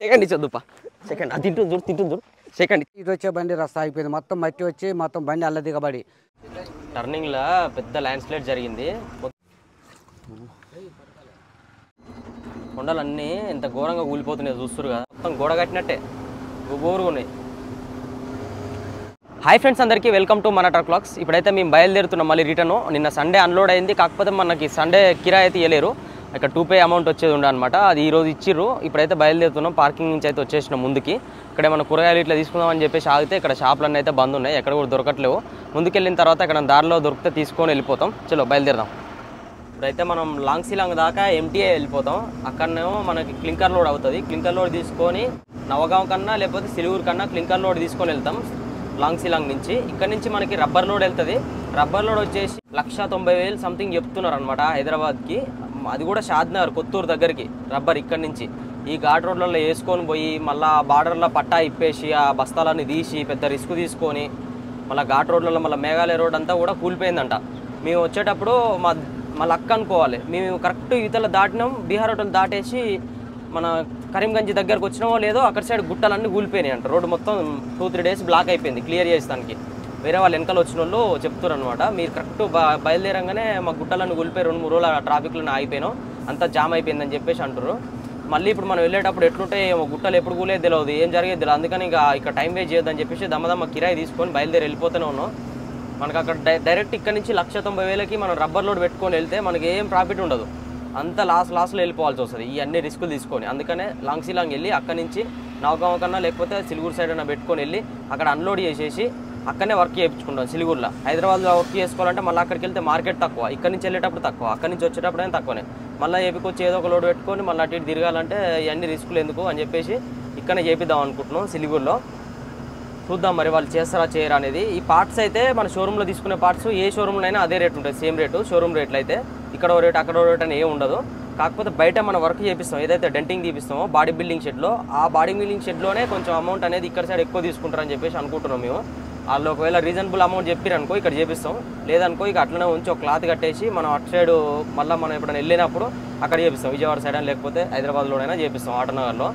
Second ఇచ్చొద్దుపా second అది తింటుంది చూడు సెకండ్ ఇది వచ్చే బండి రస్తా అయిపోయింది, మొత్తం మట్టి వచ్చి మొత్తం బండి అల్ల దిగబడి టర్నింగ్లో పెద్ద ల్యాండ్ స్లైడ్ జరిగింది. కొండలన్నీ ఎంత ఘోరంగా కూలిపోతున్నాయి చూస్తున్నారు కదా, మొత్తం గోడ కట్టినట్టే ఘోరుగా ఉన్నాయి. హాయ్ ఫ్రెండ్స్, అందరికీ వెల్కమ్ టు మన ట్రక్ వ్లాగ్స్. ఇప్పుడైతే మేము బయలుదేరుతున్నాం మళ్ళీ రిటర్న్. నిన్న సండే అన్లోడ్ అయింది, కాకపోతే మనకి సండే కిరాయి అయితే ఇవ్వలేరు, ఇక్కడ 2 పే అమౌంట్ వచ్చేది ఉండే అనమాట. అది ఈరోజు ఇచ్చిర్రు. ఇప్పుడైతే బయలుదేరుతున్నాం. పార్కింగ్ నుంచి అయితే వచ్చేసినాం ముందుకి. ఇక్కడ మన కూరగాయలు ఇట్లా తీసుకుందామని చెప్పేసి ఆగితే ఇక్కడ షాపులన్నీ అయితే బంద్ ఉన్నాయి, ఎక్కడ కూడా దొరకట్లేవు. ముందుకెళ్ళిన తర్వాత ఇక్కడ దారిలో దొరికితే తీసుకొని వెళ్ళిపోతాం. చలో బయలుదేరదాం. ఇప్పుడైతే మనం లాంగ్ దాకా ఎంటీఏ వెళ్ళిపోతాం. అక్కడనేమో మనకి క్లింకర్ లోడ్ అవుతుంది. క్లింకర్ లోడ్ తీసుకొని నవగాం కన్నా లేకపోతే సిలిగురు కన్నా క్లింకర్ లోడ్ తీసుకొని వెళ్తాం లాంగ్ నుంచి. ఇక్కడ నుంచి మనకి రబ్బర్ లోడ్ వెళ్తుంది. రబ్బర్ లోడ్ వచ్చేసి 1,90,000 సంథింగ్ చెప్తున్నారు అనమాట హైదరాబాద్కి. అది కూడా షాద్నగర్ కొత్తూరు దగ్గరికి రబ్బర్. ఇక్కడ నుంచి ఈ ఘాట్ రోడ్లలో వేసుకొని పోయి మళ్ళీ బార్డర్లో పట్టా ఇప్పేసి ఆ బస్తాలన్నీ తీసి పెద్ద రిస్క్ తీసుకొని మళ్ళీ ఘాట్ రోడ్లలో మళ్ళీ మేఘాలయ రోడ్ అంతా కూడా కూలిపోయిందంట. మేము వచ్చేటప్పుడు మా లక్ అనుకోవాలి, మేము కరెక్ట్ ఇతల దాటినాం. బీహార్ హోటల్ దాటేసి మన కరీంగంజ్ దగ్గరకు వచ్చినామో లేదో అక్కడ సైడ్ గుట్టలన్నీ కూలిపోయినాయి అంట. రోడ్డు మొత్తం 2-3 డేస్ బ్లాక్ అయిపోయింది క్లియర్ చేస్తానికి. వేరే వాళ్ళు వెనకాల వచ్చిన వాళ్ళు చెప్తారు అనమాట, మీరు కరెక్ట్ బయలుదేరంగానే మా గుట్టలన్నీ కూలిపోయి 2-3 రోజులు ట్రాఫిక్లో ఆగిపోయినాం, అంతా జామ్ అయిపోయిందని చెప్పేసి అంటారు. మళ్ళీ ఇప్పుడు మనం వెళ్ళేటప్పుడు ఎట్లుంటే గుట్టలు ఎప్పుడు కూలేదు తెలియదు, ఏం జరిగేది తెలియదు. అందుకని ఇక ఇక్కడ టైం వేస్ట్ చేయొద్దని చెప్పేసి దమ్మదమ్మ కిరాయి తీసుకొని బయలుదేరి వెళ్ళిపోతూనే ఉన్నాం. మనకు అక్కడ డైరెక్ట్ ఇక్కడ నుంచి 1,90,000కి మనం రబ్బర్ లోడ్ పెట్టుకొని వెళ్తే మనకి ఏం ప్రాఫిట్ ఉండదు, అంతా లాస్లో వెళ్ళిపోవాల్సి వస్తుంది ఈ అన్ని రిస్కులు తీసుకొని. అందుకనే లాంగ్ వెళ్ళి అక్కడి నుంచి నవగాం కన్నా లేకపోతే సిలిగురు సైడ్ అన్న పెట్టుకొని వెళ్ళి అక్కడ అన్లోడ్ చేసేసి అక్కడనే వర్క్ చేయించుకుంటాం. సిలిగురులో హైదరాబాద్లో వర్క్ చేసుకోవాలంటే మళ్ళీ అక్కడికి వెళ్తే మార్కెట్ తక్కువ, ఇక్కడ నుంచి వెళ్ళేటప్పుడు తక్కువ, అక్కడి నుంచి వచ్చేటప్పుడు అయినా తక్కువనే. మళ్ళీ ఏపీకొచ్చి ఏదో ఒక లోడ్ పెట్టుకొని మళ్ళీ అటు ఇటు తిరగాలంటే ఇవన్నీ రిస్కులు ఎందుకు అని చెప్పేసి ఇక్కడనే చేపిద్దాం అనుకుంటున్నాం సిలిగురులో. చూద్దాం మరి వాళ్ళు చేస్తారా చేయరా అనేది. ఈ పార్ట్స్ అయితే మన షోరూంలో తీసుకునే పార్ట్స్ ఏ షోరూంలో అయినా అదే రేట్ ఉంటుంది, సేమ్ రేటు. షోరూమ్ రేట్లు అయితే ఇక్కడ రేట్ అక్కడ రేట్ అని ఏం ఉండదు. కాకపోతే బయట మనం వర్క్ చేపిస్తాం, ఏదైతే డెంటింగ్ తీపిస్తామో బాడీ బిల్డింగ్ షెడ్లో, ఆ బాడీ బిల్డింగ్ షెడ్లోనే కొంచెం అమౌంట్ అనేది ఇక్కడ సైడ్ ఎక్కువ తీసుకుంటారని చెప్పేసి అనుకుంటున్నాం మేము. వాళ్ళు ఒకవేళ రీజనబుల్ అమౌంట్ చెప్పారనుకో ఇక్కడ చేపిస్తాం, లేదనుకో ఇక అట్లనే ఉంచి ఒక క్లాత్ కట్టేసి మనం అటు సైడు మళ్ళీ మనం ఎప్పుడైనా వెళ్ళినప్పుడు అక్కడ చేపిస్తాం. విజయవాడ సైడ్ అని లేకపోతే హైదరాబాద్లోనైనా చేపిస్తాం, ఆటోనగర్లో.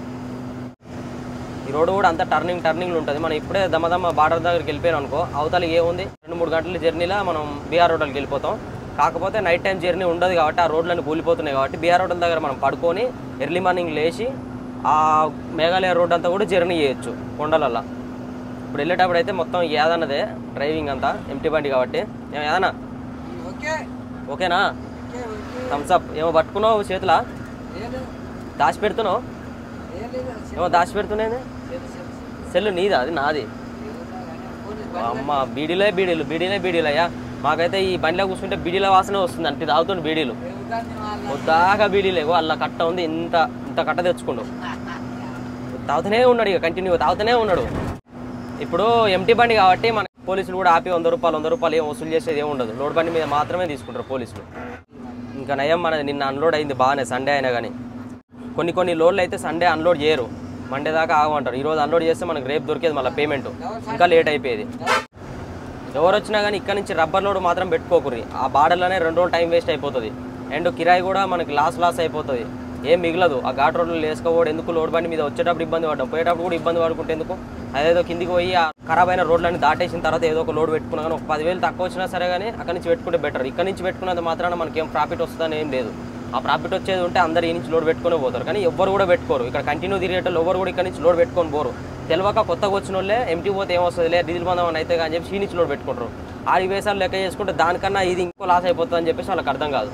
ఈ రోడ్డు కూడా అంతా టర్నింగ్లు ఉంటుంది. మనం ఇప్పుడే దమ్మదమ్మ బార్డర్ దగ్గరికి వెళ్ళిపోయాం అనుకో, అవతల ఏముంది 2-3 గంటల జర్నీలో మనం బీహార్ హోటల్కి వెళ్ళిపోతాం. కాకపోతే నైట్ టైం జర్నీ ఉండదు కాబట్టి ఆ రోడ్లన్నీ కూలిపోతున్నాయి కాబట్టి బీహార్ హోటల్ దగ్గర మనం పడుకొని ఎర్లీ మార్నింగ్ లేచి ఆ మేఘాలయ రోడ్ అంతా కూడా జర్నీ చేయొచ్చు కొండలల్లో. ఇప్పుడు వెళ్ళేటప్పుడు అయితే మొత్తం ఏదన్నదే డ్రైవింగ్ అంతా, ఎంటీ బండి కాబట్టి. ఏమో ఏదన్నా ఓకేనా? థమ్స్అప్ ఏమో పట్టుకున్నావు చేతులా, దాచి పెడుతున్నావు ఏమో దాచి పెడుతున్నాయి. సెల్లు నీదా? అది నాది. అమ్మ బీడీలయ్యా. మాకైతే ఈ బండిలో కూర్చుంటే బీడీల వాసన వస్తుంది అంటే తాగుతుండే బీడీలు మొత్తాగా బీడీలేగో అలా కట్ట ఉంది, ఇంత కట్ట తెచ్చుకుండు తాగుతూనే ఉన్నాడు, ఇక కంటిన్యూ తాగుతూనే ఉన్నాడు. ఇప్పుడు ఎంటీ బండి కాబట్టి మన పోలీసులు కూడా ఆపి 100 రూపాయలు ఏం వసూలు చేసేది ఏమి ఉండదు. లోడ్ బండి మీద మాత్రమే తీసుకుంటారు పోలీసులు. ఇంకా నయం మనది నిన్న అన్లోడ్ అయింది బాగానే, సండే అయినా కానీ. కొన్ని లోడ్లు అయితే సండే అన్లోడ్ చేయరు, మండే దాకా ఆగమంటారు. ఈరోజు అన్లోడ్ చేస్తే మనకు రేపు దొరికేది మళ్ళీ పేమెంట్, ఇంకా లేట్ అయిపోయేది. ఎవరు వచ్చినా కానీ ఇక్కడ నుంచి రబ్బర్ లోడ్ మాత్రం పెట్టుకోకూరి, ఆ బార్డర్లోనే 2 రోజులు టైం వేస్ట్ అయిపోతుంది. అండ్ కిరాయి కూడా మనకి లాస్ అయిపోతుంది, ఏం మిగలదు. ఆ ఘాట్ రోడ్లు వేసుకోవడం ఎందుకు, లోడ్ బండి మీద వచ్చేటప్పుడు ఇబ్బంది పడ్డాం, పోయేటప్పుడు కూడా ఇబ్బంది పడుకుంటే ఎందుకు. అదేదో కిందికి పోయి ఆ ఖరాబ్ అయిన రోడ్లన్నీ దాటేసిన తర్వాత ఏదో ఒక లోడ్ పెట్టుకున్నా కానీ ఒక 10,000 తక్కువ వచ్చినా సరే కానీ అక్కడి నుంచి పెట్టుకుంటే బెటర్. ఇక్కడ నుంచి పెట్టుకున్నంత మాత్రాన మనకేం ప్రాఫిట్ వస్తుందని ఏం లేదు. ఆ ప్రాఫిట్ వచ్చేది ఉంటే అందరు ఈ నుంచి లోడ్ పెట్టుకునే పోతారు, కానీ ఎవ్వరు కూడా పెట్టుకోరు. ఇక్కడ కంటిన్యూ తిరిగేటోళ్ళు ఎవరు కూడా ఇక్కడ నుంచి లోడ్ పెట్టుకొని పోరు. తెలియక కొత్తగా వచ్చిన వాళ్ళే ఎంటీ పోతే ఏమొస్తుంది లే డీజిల్ బంధం అయితే కానీ చెప్పి ఈ నుంచి లోడ్ పెట్టుకుంటారు. 6 లెక్క చేసుకుంటే దానికన్నా ఇది ఇంకో లాస్ అయిపోతుంది అని చెప్పేసి వాళ్ళకి అర్థం కాదు.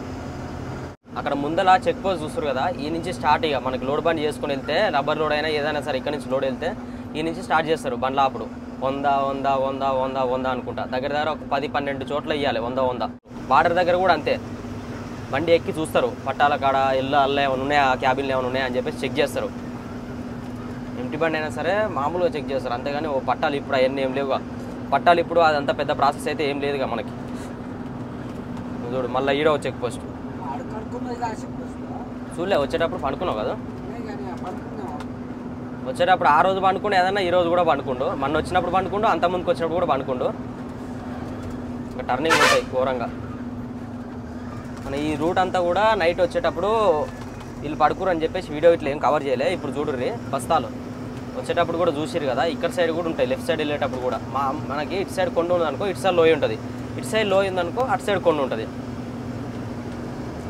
అక్కడ ముందల చెక్ పోస్ట్ చూస్తారు కదా, ఈ నుంచి స్టార్ట్. ఇక మనకి లోడ్ బండి చేసుకుని వెళ్తే రబ్బర్ లోడ్ అయినా ఏదైనా సరే ఇక్కడ నుంచి లోడ్ వెళ్తే ఈ నుంచి స్టార్ట్ చేస్తారు బండ్ల. అప్పుడు 100 అనుకుంటా దగ్గర ఒక 10-12 చోట్ల ఇవ్వాలి 100. బార్డర్ దగ్గర కూడా అంతే, బండి ఎక్కి చూస్తారు పట్టాల కాడ అల్ల ఏమైనా ఉన్నాయా, క్యాబిన్లు ఏమైనా ఉన్నాయా అని చెప్పేసి చెక్ చేస్తారు. ఎంటీ బండి అయినా సరే మామూలుగా చెక్ చేస్తారు, అంతేగాని ఓ పట్టాలు ఇప్పుడు అవన్నీ ఏం లేవుగా. పట్టాలు ఇప్పుడు అదంతా పెద్ద ప్రాసెస్ అయితే ఏం లేదుగా మనకి. చూడు మళ్ళీ ఈడో చెక్ పోస్ట్ చూడలే. వచ్చేటప్పుడు పండుకున్నావు కదా, వచ్చేటప్పుడు ఆ రోజు పండుకుండు, ఏదన్నా ఈ రోజు కూడా పండుకుండు. మొన్న వచ్చినప్పుడు పండుకుండు, అంత ముందుకు వచ్చినప్పుడు కూడా పండుకుండు. ఇంకా టర్నింగ్ ఉంటాయి ఘోరంగా. మన ఈ రూట్ అంతా కూడా నైట్ వచ్చేటప్పుడు వీళ్ళు పడుకురు అని చెప్పేసి వీడియో ఇట్లా ఏం కవర్ చేయలే. ఇప్పుడు చూడుర్రి బస్తాలు వచ్చేటప్పుడు కూడా చూసిరు కదా, ఇక్కడ సైడ్ కూడా ఉంటాయి. లెఫ్ట్ సైడ్ వెళ్ళేటప్పుడు కూడా మనకి ఇటు సైడ్ కొండ ఉంది అనుకో, ఇటు సైడ్ లోయ ఉంటుంది. ఇటు సైడ్ లోయ ఉందనుకో, అటు సైడ్ కొండ ఉంటుంది.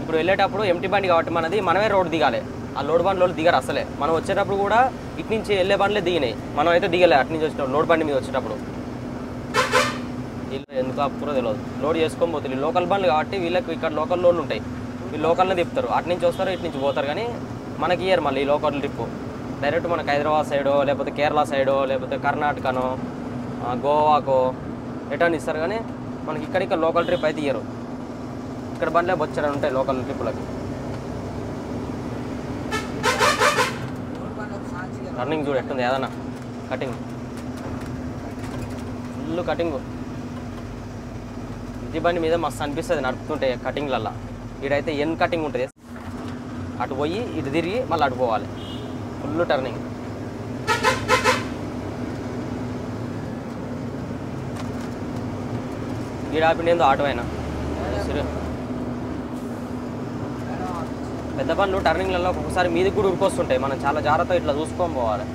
ఇప్పుడు వెళ్ళేటప్పుడు ఎంటీ బండి కాబట్టి మనమే రోడ్ దిగాలి. ఆ లోడ్ బండ్లో దిగారు అసలే. మనం వచ్చేటప్పుడు కూడా ఇటు నుంచి వెళ్ళే బండ్లే దిగినాయి, మనం అయితే దిగలే. అటు నుంచి వచ్చేటప్పుడు లోడ్ బండి మీద వచ్చేటప్పుడు వీళ్ళు ఎందుకు ఆపుకురో తెలియదు. లోడ్ చేసుకొని పోతుంది. లోకల్ బండ్లు కాబట్టి వీళ్ళకి ఇక్కడ లోకల్ లోడ్లు ఉంటాయి. వీళ్ళు లోకల్నే తిప్పుతారు. అటు నుంచి వస్తారు, ఇటు నుంచి పోతారు. కానీ మనకి ఇయ్యరు మళ్ళీ ఈ లోకల్ ట్రిప్పు. డైరెక్ట్ మనకు హైదరాబాద్ సైడో లేకపోతే కేరళ సైడో లేకపోతే కర్ణాటకనో గోవాకో రిటర్న్ ఇస్తారు. కానీ మనకి ఇక్కడ లోకల్ ట్రిప్ అయితే ఇయ్యరు. ఇక్కడ బండ్లే బొచ్చడం ఉంటాయి లోకల్ ట్రిప్పులకి. రన్నింగ్ చూడు ఎట్టుంది, ఏదన్నా కటింగ్ ఫుల్ కటింగ్. ఇంటి బండి మీద మస్తు అనిపిస్తుంది నడుపుతుంటే కటింగ్లల్లా. ఇడైతే ఎన్ కటింగ్ ఉంటుంది. అటు పోయి ఇటు తిరిగి మళ్ళీ అటు పోవాలి. Full turning. ఈడాపినేందో ఆటో అయినా పెద్ద బండ్లు టర్నింగ్లలో ఒక్కొక్కసారి మీదకి కూడా ఉరికొస్తుంటాయి. మనం చాలా జాగ్రత్తగా ఇట్లా చూసుకొని పోవాలి.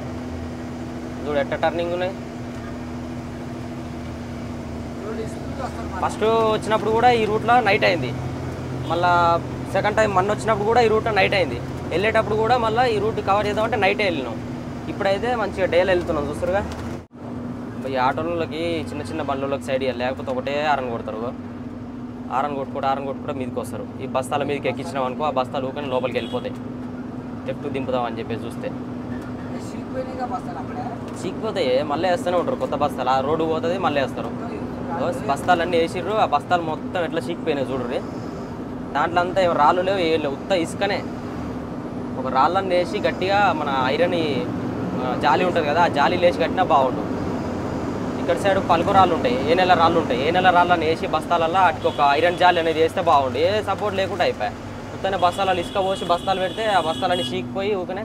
చూడు ఎట్ట టర్నింగ్ ఉన్నాయి. ఫస్ట్ వచ్చినప్పుడు కూడా ఈ రూట్లో నైట్ అయింది. మళ్ళీ సెకండ్ టైం మొన్న వచ్చినప్పుడు కూడా ఈ రూట్లో నైట్ అయింది. వెళ్ళేటప్పుడు కూడా మళ్ళీ ఈ రూట్ కవర్ చేద్దామంటే నైటే వెళ్ళినాం. ఇప్పుడైతే మంచిగా డేలో వెళ్తున్నాం. చూస్తారుగా ఈ ఆటోలకి చిన్న చిన్న బండ్లకి సైడ్ ఇవ్వాలి, లేకపోతే ఒకటే ఆరన్ కొడతారు. ఆరన్ కొట్టుకుంటూ మీదకి వస్తారు. ఈ బస్తాల మీదకి ఎక్కించినాం అనుకో, ఆ బస్తాలు ఊకని లోపలికి వెళ్ళిపోతాయి. లెఫ్ట్ దింపుదామని చెప్పేసి చూస్తే చీకిపోతాయి. మళ్ళీ వేస్తూనే ఉంటారు కొత్త బస్తాలు. ఆ రోడ్డు పోతుంది, మళ్ళీ వేస్తారు. బస్తాలన్నీ వేసిర్రు. ఆ బస్తాలు మొత్తం ఎట్లా చీకిపోయినాయి చూడరు. దాంట్లో అంతా ఏం రాళ్ళు లేవు, ఏం లేవు, ఉత్త ఇసుకనే. ఒక రాళ్ళని వేసి గట్టిగా మన ఐరన్ జాలి ఉంటుంది కదా, ఆ జాలి వేసి కట్టినా బాగుంటుంది. ఇక్కడ సైడ్ పలుకు రాళ్ళు ఉంటాయి, ఏ నెల రాళ్ళు ఉంటాయి. ఏ నెల రాళ్ళని వేసి బస్తాలల్లో అటుకు ఒక ఐరన్ జాలి అనేది వేస్తే బాగుండు. ఏ సపోర్ట్ లేకుండా అయిపోయాయి. మొత్తాన్ని బస్తాలలో ఇసుక పోసి బస్తాలు పెడితే ఆ బస్తాలన్నీ చీకిపోయి ఊకనే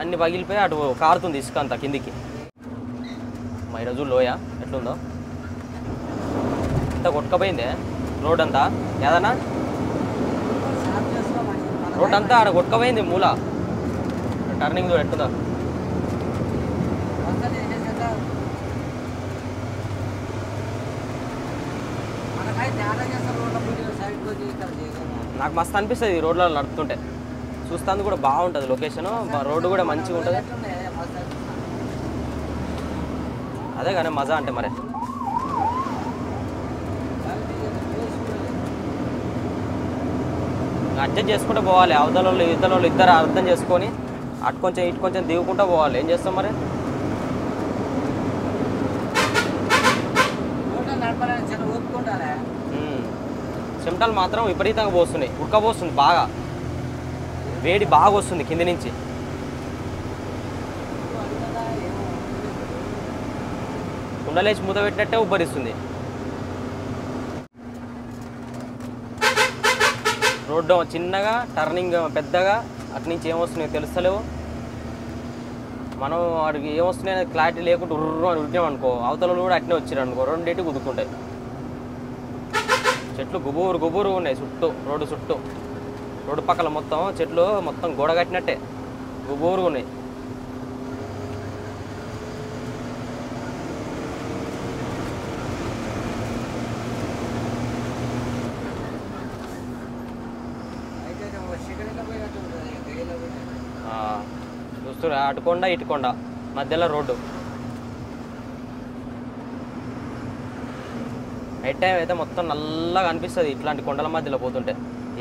అన్ని పగిలిపోయి అటు కారుతుంది ఇసుక అంతా కిందికి. మా ఈరోజు లోయ ఎట్లుందో ఇంత కొట్టుకపోయిందే రోడ్ అంతా. ఏదన్నా రోడ్ అంతా ఆడ కొట్టుకపోయింది మూల. టర్నింగ్ చూడు ఎట్టుందో. నాకు మస్తు అనిపిస్తుంది ఈ రోడ్లలో నడుపుతుంటే. చూస్తాను కూడా బాగుంటుంది లొకేషన్. రోడ్డు కూడా మంచిగా ఉంటుంది. అదే కానీ మజా అంటే మరి అడ్జస్ట్ చేసుకుంటూ పోవాలి. అవతల వాళ్ళు ఇద్దరు వాళ్ళు ఇద్దరు అర్థం చేసుకొని అటు కొంచెం ఇటు కొంచెం దిగుకుంటూ పోవాలి. ఏం చేస్తాం మరి. చెమటలు మాత్రం విపరీతంగా పోస్తున్నాయి. ఉడకపోస్తుంది బాగా, వేడి బాగా వస్తుంది కింది నుంచి. కుండలేసి మూత పెట్టినట్టే ఉబ్బరిస్తుంది. రోడ్డు చిన్నగా, టర్నింగ్ పెద్దగా, అటు నుంచి ఏమొస్తున్నాయో తెలుస్తలేవు. మనం వాడికి ఏమొస్తున్నాయో క్లారిటీ లేకుండా ఉర్రు అని ఉరికాం అనుకో, అవతల కూడా అట్నే వచ్చారు అనుకో, రెండింటి గుద్దుకుంటాయి. చెట్లు గుబూరు ఉన్నాయి చుట్టూ, రోడ్డు చుట్టూ. రోడ్డు పక్కల మొత్తం చెట్లు మొత్తం గోడ కట్టినట్టే గుబూరుగా ఉన్నాయి. చూస్తున్నా అటుకొండ ఇటుకొండ మధ్యలో రోడ్డు. నైట్ టైం అయితే మొత్తం నల్లగా అనిపిస్తుంది ఇట్లాంటి కొండల మధ్యలో పోతుంటే.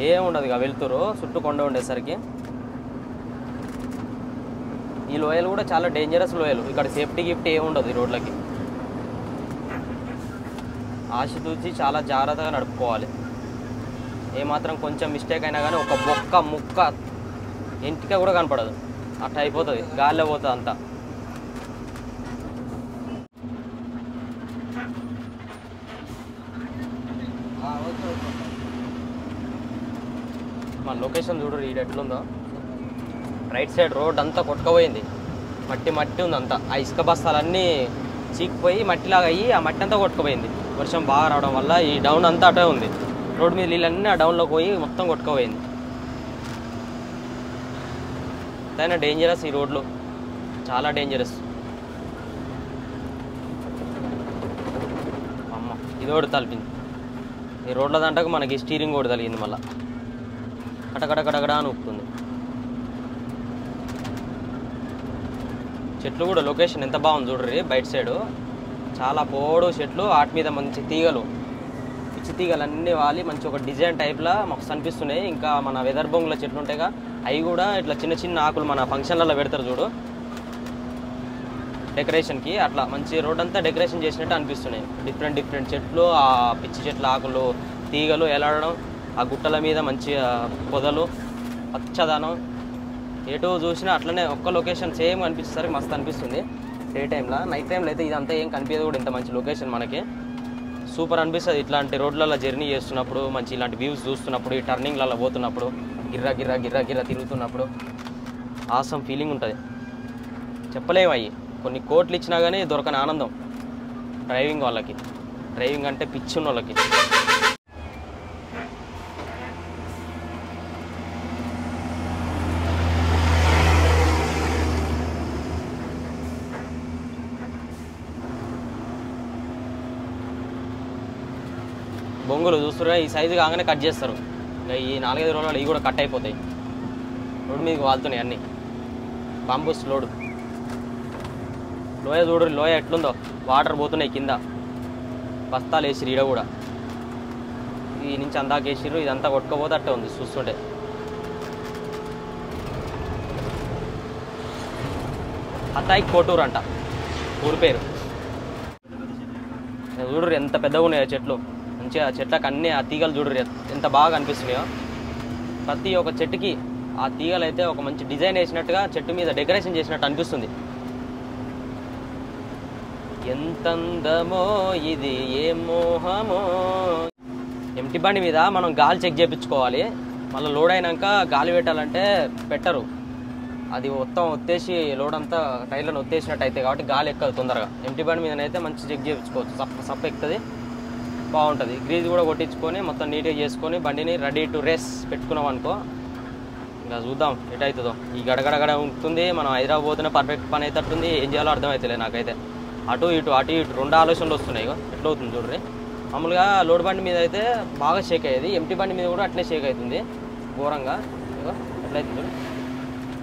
ఏం ఉండదు ఇక వెళ్తురు చుట్టూ కొండ ఉండేసరికి. ఈ లోయలు కూడా చాలా డేంజరస్ లోయలు. ఇక్కడ సేఫ్టీ గిఫ్టీ ఏమి ఉండదు ఈ రోడ్లకి. ఆశతూచి చాలా జాగ్రత్తగా నడుపుకోవాలి. ఏమాత్రం కొంచెం మిస్టేక్ అయినా కానీ ఒక బొక్క ముక్క ఇంటికి కూడా కనపడదు, అట్లా అయిపోతుంది. గాలిలో పోతుంది అంతా. మన లొకేషన్ చూడరు ఈడ ఎట్లుందో. రైట్ సైడ్ రోడ్ అంతా కొట్టుకుపోయింది, మట్టి ఉంది అంతా. ఆ ఇసుక బస్తాలన్నీ చీకిపోయి మట్టిలాగా అయ్యి ఆ మట్టి అంతా కొట్టుకుపోయింది. వర్షం బాగా రావడం వల్ల ఈ డౌన్ అంతా అటే ఉంది. రోడ్డు మీద నీళ్ళన్నీ ఆ డౌన్లోకి పోయి మొత్తం కొట్టుకుపోయింది. ఎంతైనా డేంజరస్ ఈ రోడ్లు, చాలా డేంజరస్. అమ్మ ఇది ఒకటి తలిపింది ఈ రోడ్ల దాంట్లోకి, మనకి స్టీరింగ్ కూడా తలిగింది, మళ్ళీ కటకడకడగడా అని ఊపుతుంది. చెట్లు కూడా లొకేషన్ ఎంత బాగుంది చూడ్రి, బయట సైడు చాలా పోడు చెట్లు, వాటి మీద మంచి తీగలు, పిచ్చి తీగలు అన్నీ వాలి మంచి ఒక డిజైన్ టైప్లా మాకు కనిపిస్తున్నాయి. ఇంకా మన వెదర్ బొంగుల చెట్లు ఉంటాయిగా, అవి కూడా ఇట్లా చిన్న చిన్న ఆకులు మన ఫంక్షన్లలో పెడతారు చూడు డెకరేషన్కి, అట్లా మంచి రోడ్ అంతా డెకరేషన్ చేసినట్టు అనిపిస్తున్నాయి. డిఫరెంట్ డిఫరెంట్ చెట్లు, ఆ పిచ్చి చెట్ల ఆకులు, తీగలు ఎలాడడం, ఆ గుట్టల మీద మంచి పొదలు, పచ్చదనం, ఎటు చూసినా అట్లనే ఒక్క లొకేషన్ సేమ్ అనిపిస్తుంది, మస్తు అనిపిస్తుంది. డే టైంలో, నైట్ టైంలో అయితే ఇదంతా ఏం కనిపించదు కూడా, ఇంత మంచి లొకేషన్ మనకి సూపర్ అనిపిస్తుంది. ఇట్లాంటి రోడ్లలో జర్నీ చేస్తున్నప్పుడు, మంచి ఇలాంటి వ్యూస్ చూస్తున్నప్పుడు, ఈ టర్నింగ్లలో పోతున్నప్పుడు, గిర్రా గిర్రా గిర్రా గిర్రా తిరుగుతున్నప్పుడు ఆసమ్ ఫీలింగ్ ఉంటుంది, చెప్పలేము. అయ్యి కొన్ని కోట్లు ఇచ్చినా కానీ దొరకని ఆనందం డ్రైవింగ్ వాళ్ళకి, డ్రైవింగ్ అంటే పిచ్చి ఉన్న వాళ్ళకి. బొంగులు చూస్తున్నా ఈ సైజు కాగానే కట్ చేస్తారు, ఇంకా ఈ 4-5 రోజుల్లో ఇవి కూడా కట్ అయిపోతాయి. రోడ్డు మీదకి వాళ్తున్నాయి అన్నీ, బాంబూస్ లోడు. లోయ చూడు, లోయ ఎట్లుందో, వాటర్ పోతున్నాయి కింద, బస్తాలు వేసిరు ఈడ కూడా, ఈ నుంచి అందాక వేసిర్రు, ఇదంతా కొట్టుకోపోతే అట్టే ఉంది చూస్తుంటే. హతాయి కోటూరు అంట ఊరి పేరు. చూడరు ఎంత పెద్దగా ఉన్నాయో చెట్లు, మంచిగా చెట్లకు అన్నీ ఆ తీగలు చూడరు ఎంత బాగా అనిపిస్తున్నాయో. ప్రతి ఒక్క చెట్టుకి ఆ తీగలు అయితే ఒక మంచి డిజైన్ వేసినట్టుగా, చెట్టు మీద డెకరేషన్ చేసినట్టు అనిపిస్తుంది. ఎంత అందమో ఇది, ఏ మోహమో. ఎంటీ బండి మీద మనం గాలి చెక్ చేయించుకోవాలి, మళ్ళీ లోడ్ అయినాక గాలి పెట్టాలంటే పెట్టరు, అది మొత్తం ఒత్తేసి లోడ్ అంతా టైర్లను ఒత్తేసినట్టు అయితే కాబట్టి గాలి ఎక్కదు తొందరగా. ఎంటీ బండి మీదనైతే మంచి చెక్ చేయించుకోవచ్చు, సప్ప ఎక్కుతుంది, బాగుంటుంది. గ్రీజ్ కూడా కొట్టించుకొని మొత్తం నీట్గా చేసుకొని బండిని రెడీ టు రేస్ పెట్టుకున్నాం అనుకో, ఇంకా చూద్దాం ఎటవుతుందో. ఈ గడగడగడ ఉంటుంది, మనం హైదరాబాద్ పోతేనే పర్ఫెక్ట్ పని అవుతుంది, ఏం చేయాలో అర్థమవుతలేదు నాకైతే. అటు ఇటు రెండు ఆలోచనలు వస్తున్నాయి, ఎట్లా అవుతుంది చూడ్రి. మామూలుగా లోడ్ బండి మీద అయితే బాగా షేక్ అయ్యేది, ఎంటీ బండి మీద కూడా అట్లే షేక్ అవుతుంది ఘోరంగా. ఇగో ఎట్లయితుంది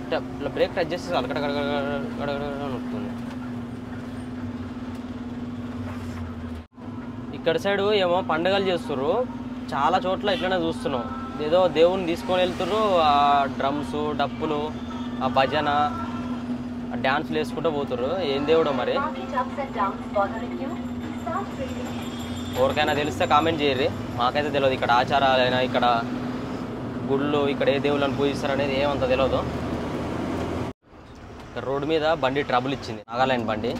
ఇట్లా బ్రేక్ టచ్ చేస్తే గడగడగడగడ నొక్కుతుంది. ఇక్కడ సైడు ఏమో పండుగలు చేస్తుర్రు, చాలా చోట్ల ఇట్లనే చూస్తున్నాం. ఏదో దేవుని తీసుకొని వెళ్తుర్రు, ఆ డ్రమ్స్, డప్పులు, ఆ భజన, ఆ డ్యాన్స్లు వేసుకుంటూ పోతుర్రు. ఏం దేవుడో మరి, ఎవరికైనా తెలిస్తే కామెంట్ చేయర్రి, మాకైతే తెలియదు. ఇక్కడ ఆచారాలైనా, ఇక్కడ గుళ్ళు, ఇక్కడ ఏ దేవుళ్ళని పూజిస్తారు అనేది ఏమంత తెలియదు. ఇక్కడ రోడ్డు మీద బండి ట్రబుల్ ఇచ్చింది, నాగాలాండ్ బండి.